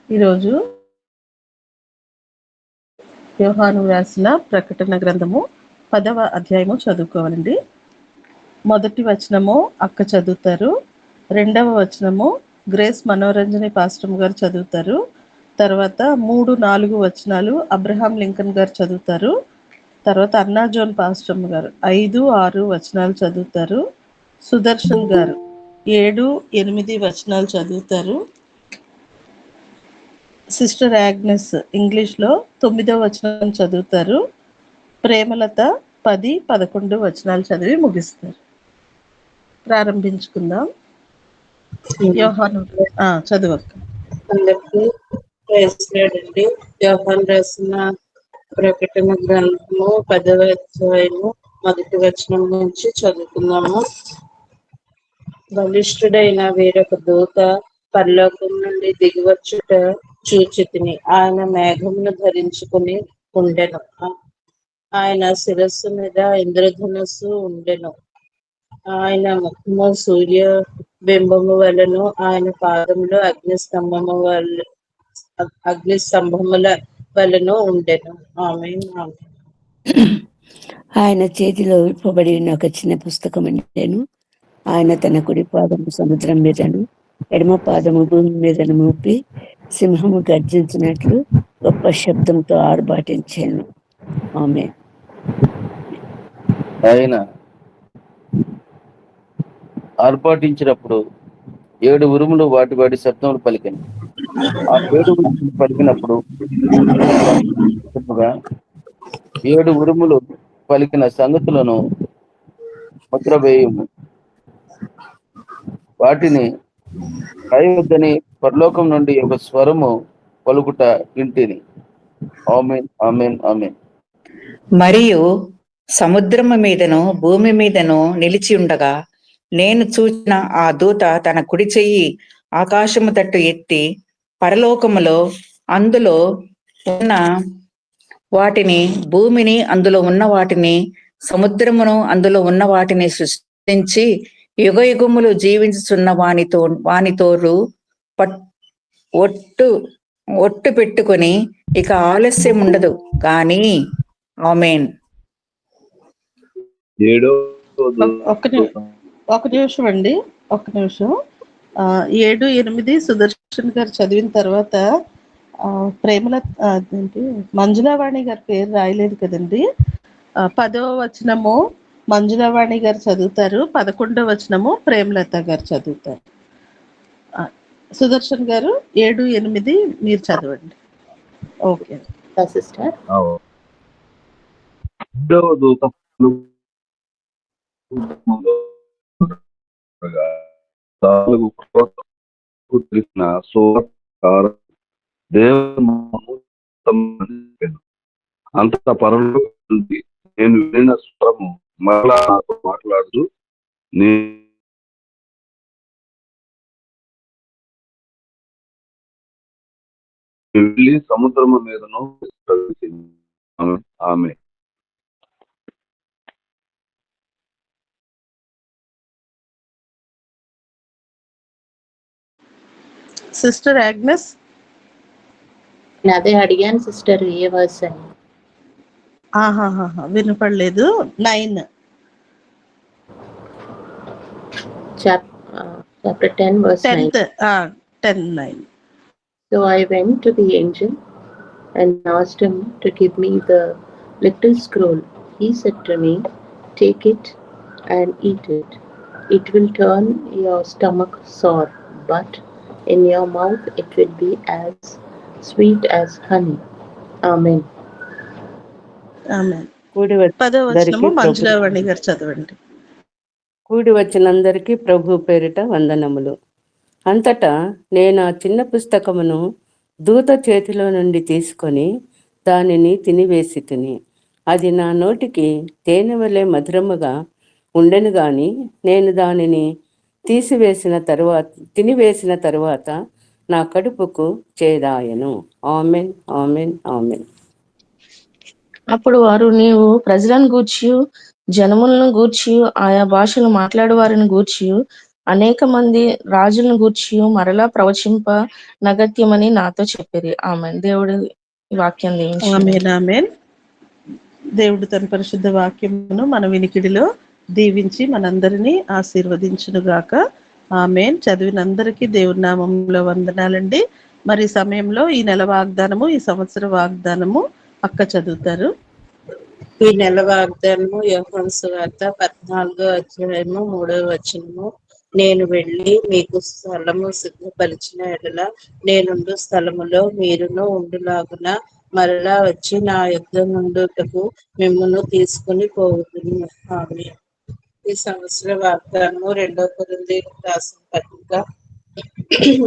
ఈరోజు యోహాను రాసిన ప్రకటన గ్రంథము 10వ అధ్యాయము చదువుకోవాలండి. మొదటి వచనము అక్క చదువుతారు. రెండవ వచనము గ్రేస్ మనోరంజని పాస్టమ్ గారు చదువుతారు. తర్వాత 3-4 వచనాలు అబ్రహాం లింకన్ గారు చదువుతారు. తర్వాత అన్నా జోన్ పాస్టమ్ గారు 5-6 వచనాలు చదువుతారు. సుదర్శన్ గారు 7-8 వచనాలు చదువుతారు. సిస్టర్ యాగ్నెస్ ఇంగ్లీష్లో 9వ వచనం చదువుతారు. ప్రేమలత 10-11 వచనాలు చదివి ముగిస్తారు. ప్రారంభించుకుందాం. యోహాను చదువక్క. అందరికీ అండి. యోహాను రాసిన ప్రకటన గ్రంథము 10వ అధ్యాయము మొదటి వచనం నుంచి చదువుకుందాము. బలిష్ఠుడైన వేరొక దూత పరలోకం నుండి దిగివచ్చుట చూచితిని. ఆయన మేఘమును ధరించుకుని ఉండెను. ఆయన శిరస్సు మీద ఇంద్రధనుస్సు ఉండెను. ఆయన ముఖము సూర్య బింబము వలెను, ఆయన పాదములు అగ్ని స్తంభముల వలెను ఉండెను. ఆమేన్. ఆయన చేతిలో విప్పబడి ఉన్న ఒక చిన్న పుస్తకం ఉండెను. ఆయన తన కుడి పాదము సముద్రం మీదను ఎడమ పాదము భూమి మీదను మోపి సింహము గర్జించినట్లు గొప్ప శబ్దంతో ఆర్భాటించాను. ఆమె ఆయన ఆర్భాటించినప్పుడు 7 ఉరుములు వాటి శబ్దములు పలికిన. ఆ 7 ఉరుములు పలికినప్పుడు 7 ఉరుములు పలికిన సంగతులను ముద్రవేయుము. వాటిని రాయవద్దని పరలోకం నుండి ఒక స్వరము పలుకుట వింటిని. ఆమేన్, ఆమేన్, ఆమేన్. మరియు సముద్రము మీదను భూమి మీదను నిలిచి ఉండగా నేను చూచిన ఆ దూత తన కుడి చెయ్యి ఆకాశము తట్టు ఎత్తి పరలోకములో అందులో ఉన్న వాటిని, భూమిని అందులో ఉన్న వాటిని, సముద్రమును అందులో ఉన్న వాటిని సృష్టించి యుగయుగములు జీవించుచున్న వానితోరు ఒట్టు పెట్టుకొని ఇక ఆలస్యం ఉండదు కానీ ఆమేన్. ఒక నిమిషం అండి, ఒక నిమిషం. 7-8 సుదర్శన్ గారు చదివిన తర్వాత ప్రేమల మంజులావాణి గారి పేరు రాయలేదు కదండి. 10వ వచనము మంజులావాణి గారు చదువుతారు. 11వ వచనము ప్రేమలత గారు చదువుతారు. సుదర్శన్ గారు 7-8 మీరు చదవండి. Okay sister. అంత పరలోకం నేను వినిన స్వరము మరలా నాతో మాట్లాడుతూ వెళ్ళి సముద్రము మీదను ఆమె సిస్టర్ యాగ్నెస్. అదే అడిగాను సిస్టర్, ఏ వర్స్ అని. వినపడలేదు. 9 chapter 10 verse 10:9. So I went to the angel and asked him to give me the little scroll. He said to me, take it and eat it. It will turn your stomach sour, but in your mouth it will be as sweet as honey. Amen. ఆమేన్. కూడి వచ్చినందరికీ ప్రభు పేరిట వందనములు. అంతటా నేను ఆ చిన్న పుస్తకమును దూత చేతిలో నుండి తీసుకొని దానిని తినివేసి తిని, అది నా నోటికి తేనె వలె మధురముగా ఉండెను గాని నేను దానిని తినివేసిన తరువాత నా కడుపుకు చేదాయను. Amen, amen, amen. అప్పుడు వారు, నీవు ప్రజలను గూర్చి, జనములను గూర్చి, ఆయా భాషలు మాట్లాడు వారిని గూర్చి అనేక మంది రాజులను గూర్చి మరలా ప్రవచింప నగత్యమని నాతో చెప్పిరి. ఆమె దేవుడి వాక్యం దీవించింది. ఆమేన్ ఆమేన్. దేవుడు తన పరిశుద్ధ వాక్యమును మన వినికిడిలో దీవించి మనందరినీ ఆశీర్వదించును గాక. ఆమేన్. చదివిన అందరికీ దేవుడి నామంలో వందనాలండి. మరి ఈ సమయంలో ఈ నెల వాగ్దానము, ఈ సంవత్సర వాగ్దానము అక్క చదువుతారు. ఈ నెల వాగ్దానము యోహాను సువార్త 14వ అధ్యాయము 3వ వచనము. నేను వెళ్ళి మీకు స్థలము సిద్ధపరిచిన ఎడల నేనుండు స్థలములో మీరును ఉండులాగున మరలా వచ్చి నా యొద్ద నుండుటకు మిమ్మును తీసుకుని పోవుదును. ఆమేన్. ఈ సంవత్సర వాగ్దానము 2 కొరింథీయులకు రాసిన పత్రిక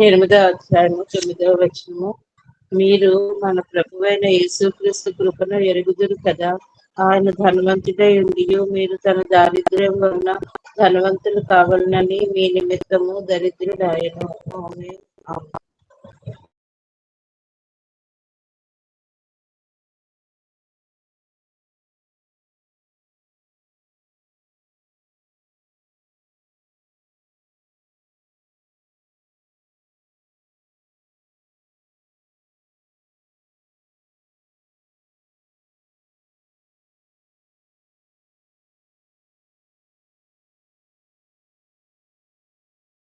8వ అధ్యాయము 9వ వచనము. మీరు మన ప్రభువైన యేసుక్రీస్తు కృపను ఎరుగుదురు కదా. ఆయన ధనవంతుడై ఉండియు మీరు తన దారిద్ర్యం వలన ధనవంతులు కావాలని మీ నిమిత్తము దరిద్రుడాయను. ఆమేన్.